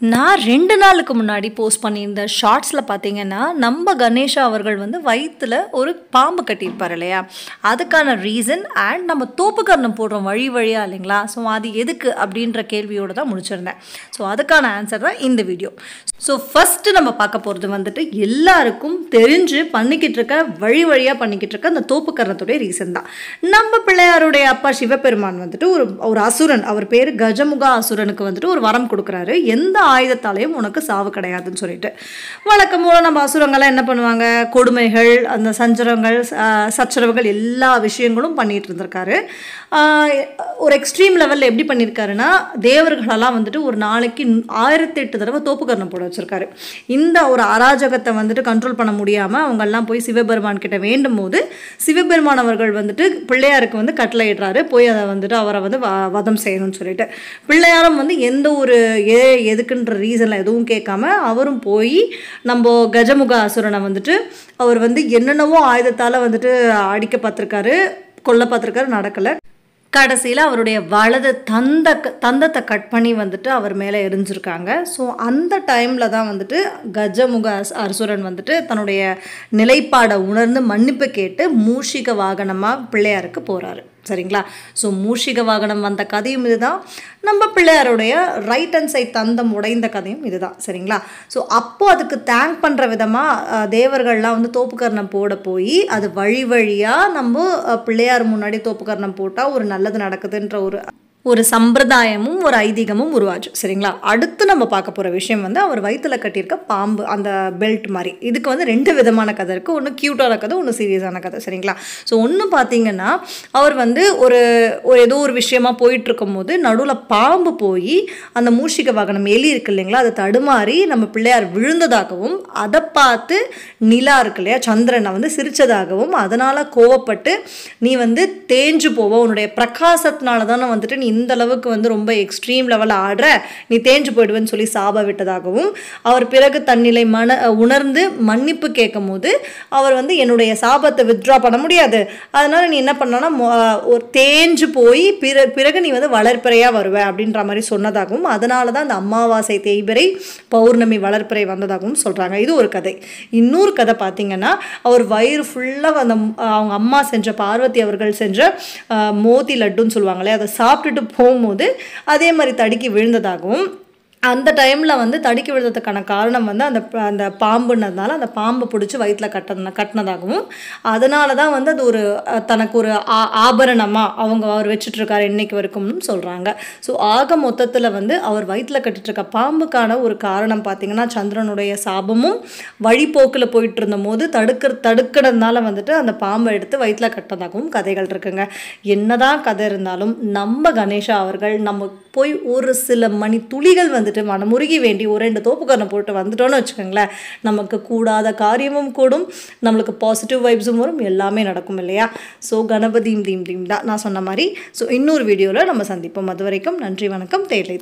நான் 2 நாளுக்கு முன்னாடி போஸ்ட் பண்ணியிருந்த ஷார்ட்ஸில் பார்த்தீங்கன்னா, நம்ம கணேஷா அவர்கள் வந்து வயித்துல ஒரு பாம்பு கட்டியிருப்பார் இல்லையா? அதுக்கான ரீசன் அண்ட் நம்ம தோப்புக்கரணம் போடுறோம் வழி வழியா இல்லைங்களா? ஸோ அது எதுக்கு அப்படின்ற கேள்வியோடு தான் முடிச்சிருந்தேன். ஸோ அதுக்கான ஆன்சர் தான் இந்த வீடியோ. ஸோ ஃபஸ்ட்டு நம்ம பார்க்க போகிறது வந்துட்டு எல்லாருக்கும் தெரிஞ்சு பண்ணிக்கிட்டு இருக்க வழி வழியாக பண்ணிக்கிட்டு இருக்க அந்த தோப்புக்கரணத்துடைய ரீசன் தான். நம்ம பிள்ளையாருடைய அப்பா சிவபெருமான் வந்துட்டு ஒரு அசுரன், அவர் பேர் கஜமுகா அசுரனுக்கு வந்துட்டு ஒரு வரம் கொடுக்குறாரு. எந்த ஆயுதத்தாலையும் உனக்கு சாவு கிடையாதுன்னு சொல்லிட்டு. வழக்கம் போல நம்ம அசுரங்கள்லாம் என்ன பண்ணுவாங்க, கொடுமைகள், அந்த சச்சரவுகள் எல்லா விஷயங்களும் பண்ணிட்டு இருந்திருக்காரு. ஒரு எக்ஸ்ட்ரீம் லெவலில் எப்படி பண்ணியிருக்காருன்னா, தேவர்களெல்லாம் வந்துட்டு ஒரு நாளைக்கு 1008 தடவை தோப்புக்கரணம் போட வச்சிருக்காரு. இந்த ஒரு அராஜகத்தை வந்துட்டு கண்ட்ரோல் பண்ண முடியாமல் அவங்கெல்லாம் போய் சிவபெருமான் கிட்ட வேண்டும் போது சிவபெருமான் அவர்கள் வந்துட்டு பிள்ளையாருக்கு வந்து கட்டளையிடுறாரு, போய் அதை வந்துட்டு அவரை வந்து வதம் செய்யணும்னு சொல்லிட்டு. பிள்ளையாரும் வந்து எந்த ஒரு எதுக்குன்ற ரீசனில் எதுவும் கேட்காம அவரும் போய் நம்ம கஜமுக அசுரனை வந்துட்டு அவர் வந்து என்னென்னவோ ஆயுதத்தால் வந்துட்டு அடிக்க பார்த்துருக்காரு, கொல்ல பார்த்துருக்காரு, நடக்கலை. கடைசியில் அவருடைய வலது தந்தத்தை கட் பண்ணி வந்துட்டு அவர் மேலே எரிஞ்சிருக்காங்க. ஸோ அந்த டைமில் தான் வந்துட்டு கஜமுக அசுரன் வந்துட்டு தன்னுடைய நிலைப்பாடை உணர்ந்து மன்னிப்பு கேட்டு மூஷிக வாகனமாக பிள்ளையாருக்கு போகிறாரு. சரிங்களா? ஸோ மூஷிக வாகனம் வந்த கதையும் இதுதான். நம்ம பிள்ளையாருடைய ரைட் ஹேண்ட் சைட் தந்தம் உடைந்த கதையும் இதுதான். சரிங்களா? ஸோ அப்போது அதுக்கு தேங்க் பண்ணுற விதமாக தேவர்கள்லாம் வந்து தோப்புக்கரணம் போட போய் அது வழி வழியாக நம்ம பிள்ளையார் முன்னாடி தோப்புக்கரணம் போட்டால் ஒரு நல்லது நடக்குதுன்ற ஒரு சம்பிரதாயமும் ஒரு ஐதீகமும் உருவாச்சு. சரிங்களா? அடுத்து நம்ம பார்க்க போகிற விஷயம் வந்து அவர் வயிற்றில் கட்டியிருக்க பாம்பு, அந்த பெல்ட் மாதிரி. இதுக்கு வந்து 2 விதமான கதை இருக்குது. ஒன்று க்யூட்டான கதை, ஒன்று சீரியஸான கதை. சரிங்களா? ஸோ ஒன்று பார்த்தீங்கன்னா, அவர் வந்து ஏதோ ஒரு விஷயமா போயிட்டுருக்கும் போது நடுவில் பாம்பு போய் அந்த மூஷிக வாகனம் எலி இருக்கு இல்லைங்களா, அதை தடுமாறி நம்ம பிள்ளையார் விழுந்ததாகவும் அதை பார்த்து நிலா இருக்கு இல்லையா, சந்திரனை வந்து சிரித்ததாகவும் அதனால் கோவப்பட்டு நீ வந்து தேஞ்சு போவ, உன்னுடைய பிரகாசத்தினால தானே வந்துட்டு நீ இந்த அளவுக்கு வந்து ரொம்ப எக்ஸ்ட்ரீம் லெவலில் ஆடுற, நீ தேஞ்சு போயிடுவேன்னு சொல்லி சாப விட்டதாகவும், அவர் பிறகு தன்னிலை உணர்ந்து மன்னிப்பு கேட்கும் போது அவர் வந்து என்னுடைய சாபத்தை வித்ட்ரா பண்ண முடியாது, அதனால் நீ என்ன பண்ணனா ஒரு தேஞ்சு போய் பிறகு நீ வந்து வளர்ப்பிறையாக வருவ அப்படின்ற மாதிரி சொன்னதாகவும், அதனால தான் அந்த அமாவாசை தேய்பிறை பௌர்ணமி வளர்ப்பிறை வந்ததாகவும் சொல்கிறாங்க. இது ஒரு கதை. இன்னொரு கதை பார்த்தீங்கன்னா, அவர் வயிறு ஃபுல்லாக அந்த அவங்க அம்மா செஞ்ச, பார்வதி அவர்கள் செஞ்ச மோதி லட்டுன்னு சொல்லுவாங்களே, அதை சாப்பிட்டுட்டு போகும்போது அதே மாதிரி தடுக்கி விழுந்ததாகவும், அந்த டைமில் வந்து தடுக்கி விழுந்ததுக்கான காரணம் வந்து அந்த பாம்புன்னதுனால அந்த பாம்பை பிடிச்சி வயிற்றில் கட்டினதாகவும், அதனால தான் வந்து அது தனக்கு ஒரு ஆபரணமாக அவர் வச்சுட்ருக்காரு இன்னைக்கு வரைக்கும்னு சொல்கிறாங்க. ஸோ ஆக மொத்தத்தில் வந்து அவர் வயிற்றில் கட்டிகிட்ருக்க பாம்புக்கான ஒரு காரணம் பார்த்திங்கன்னா சந்திரனுடைய சாபமும் வழிபோக்கில் போயிட்டு இருந்த போது தடுக்கிறதுனால வந்துட்டு அந்த பாம்பை எடுத்து வயிற்றில் கட்டினதாகவும் கதைகள் இருக்குங்க. என்னதான் கதை இருந்தாலும் நம்ம கணேஷா அவர்கள் நம்ம போய் ஒரு சில மணி துளிகள் வந்துட்டு மனமுருகி வேண்டி ஒரு 2 தோப்புக்கரணம் போட்டு வந்துட்டோன்னு வச்சுக்கோங்களேன், நமக்கு கூடாத காரியமும் கூடும், நம்மளுக்கு பாசிட்டிவ் வைப்ஸும் வரும், எல்லாமே நடக்கும் இல்லையா? ஸோ கணபதியும் தீம் தான் நான் சொன்ன மாதிரி. ஸோ இன்னொரு வீடியோவில் நம்ம சந்திப்போம். அது வரைக்கும் நன்றி, வணக்கம். தேடி